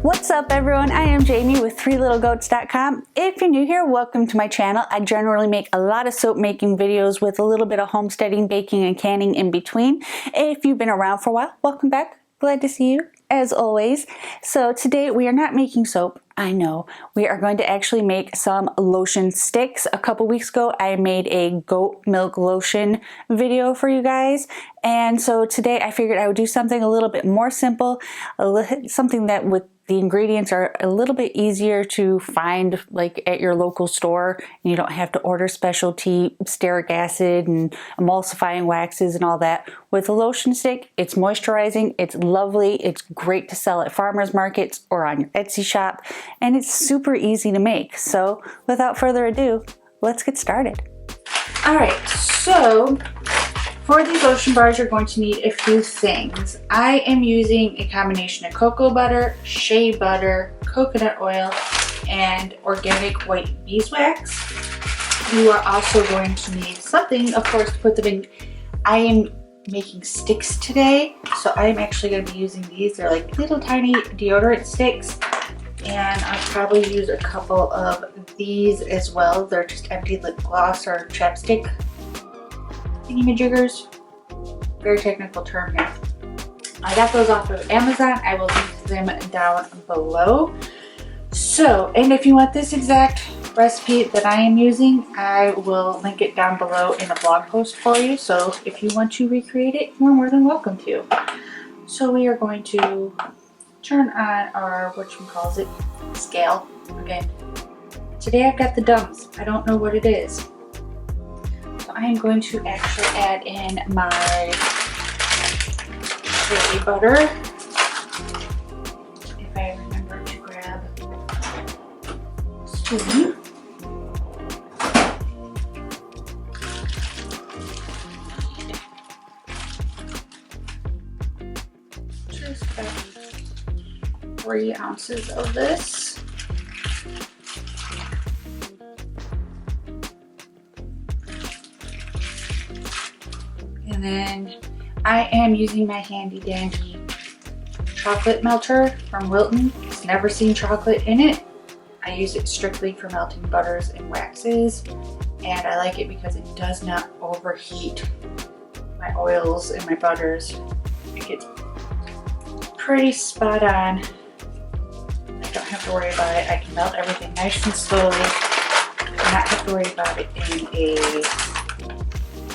What's up everyone, I am Jamie with threelittlegoats.com. If you're new here, welcome to my channel. I generally make a lot of soap making videos with a little bit of homesteading, baking, and canning in between. If you've been around for a while, welcome back. Glad to see you, as always. So today we are not making soap. I know. We are going to actually make some lotion sticks. A couple weeks ago, I made a goat milk lotion video for you guys. And so today I figured I would do something a little bit more simple, something that with the ingredients are a little bit easier to find like at your local store. You don't have to order specialty stearic acid and emulsifying waxes and all that. With a lotion stick, it's moisturizing, it's lovely, it's great to sell at farmers markets or on your Etsy shop, and it's super easy to make. So without further ado, let's get started. All right, so for these lotion bars, you're going to need a few things. I am using a combination of cocoa butter, shea butter, coconut oil, and organic white beeswax. You are also going to need something, of course, to put them in. I am making sticks today, so I am actually going to be using these. They're like little tiny deodorant sticks, and I'll probably use a couple of these as well. They're just empty lip gloss or chapstick thingy-majiggers. Very technical term here. I got those off of Amazon. I will link them down below. So, and if you want this exact recipe that I am using, I will link it down below in a blog post for you. So if you want to recreate it, you're more than welcome to. So we are going to turn on our, whatchamacallit, scale again. Today I've got the dumps. I don't know what it is. I am going to actually add in my shea butter. If I remember to grab a spoon. Just about 3 ounces of this. And then I am using my handy dandy chocolate melter from Wilton. It's never seen chocolate in it. I use it strictly for melting butters and waxes, and I like it because it does not overheat my oils and my butters. It gets pretty spot on. I don't have to worry about it. I can melt everything nice and slowly and not have to worry about it in a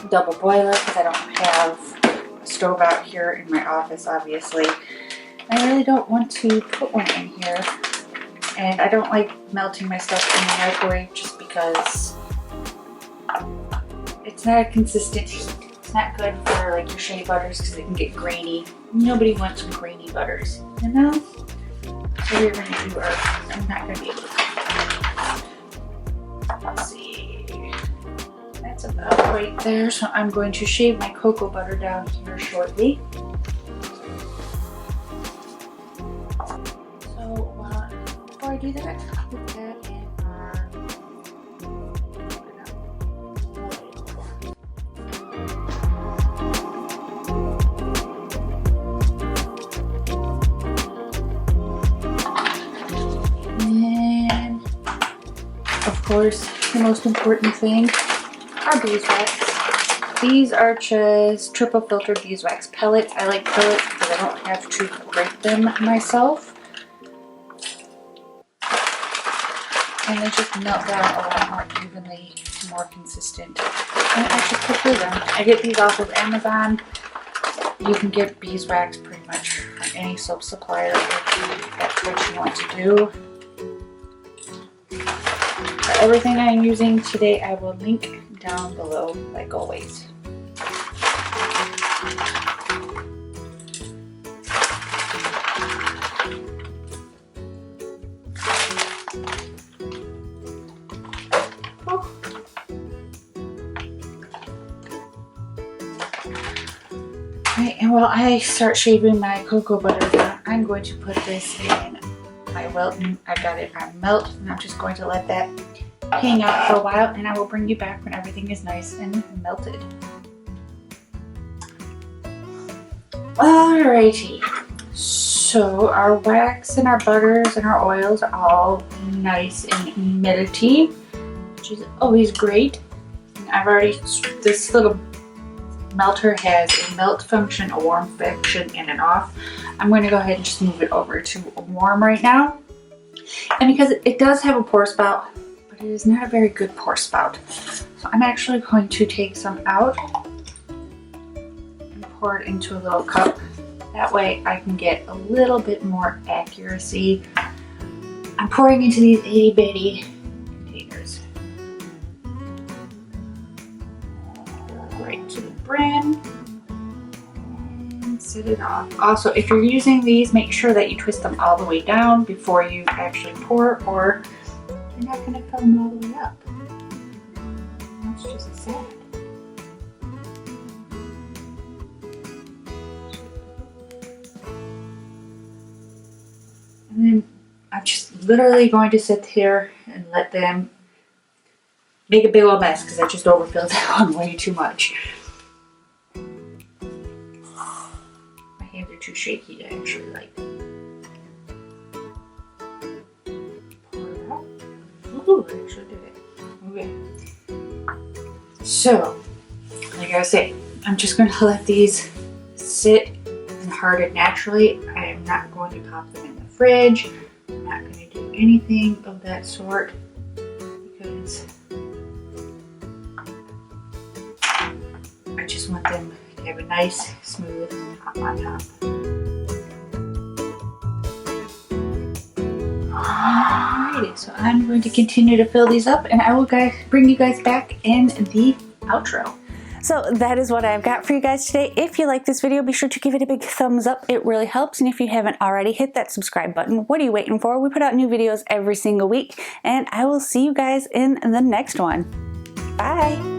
double boiler because I don't have a stove out here in my office, obviously. I really don't want to put one in here, and I don't like melting my stuff in the microwave just because it's not a consistent heat. It's not good for like your shea butters because it can get grainy. Nobody wants some grainy butters, you know? So we're going to do our, I'm not going to be able to, let's see. That's about right there, so I'm going to shave my cocoa butter down here shortly. So before I do that, I'll put that in our and of course the most important thing, our beeswax. These are just triple filtered beeswax pellets. I like pellets because I don't have to grate them myself. And they just melt down a lot more evenly, more consistent. And I just put through them. I get these off of Amazon. You can get beeswax pretty much from any soap supplier if that's what you want to do. For everything I'm using today, I will link down below, like always. Right, and while I start shaving my cocoa butter down, I'm going to put this in my Wilton. I've got it on melt, and I'm just going to let that hang out for a while, and I will bring you back when everything is nice and melted. Alrighty, So our wax and our butters and our oils are all nice and melty, which is always great. And I've already, this little melter has a melt function, a warm function, and an off. I'm going to go ahead and just move it over to a warm right now. And because it does have a pour spout, but it is not a very good pour spout. So I'm actually going to take some out and pour it into a little cup. That way I can get a little bit more accuracy. I'm pouring into these itty bitty containers. Right to the brim. And set it off. Also, if you're using these, make sure that you twist them all the way down before you actually pour, or you're not going to fill them all the way up. That's just sad. And then I'm just literally going to sit here and let them make a big old mess because I just overfilled that one way too much. My hands are too shaky to actually like pour it out. Ooh, I actually did it. Okay. So, like I was saying, I'm just going to let these sit and harden naturally. I am not going to pop them in the fridge. I'm not going to do anything of that sort because I just want them to have a nice, smooth top on top. Alrighty, so I'm going to continue to fill these up, and I will bring you guys back in the outro. So that is what I've got for you guys today. If you like this video, be sure to give it a big thumbs up. It really helps. And if you haven't already, hit that subscribe button. What are you waiting for? We put out new videos every single week, and I will see you guys in the next one. Bye.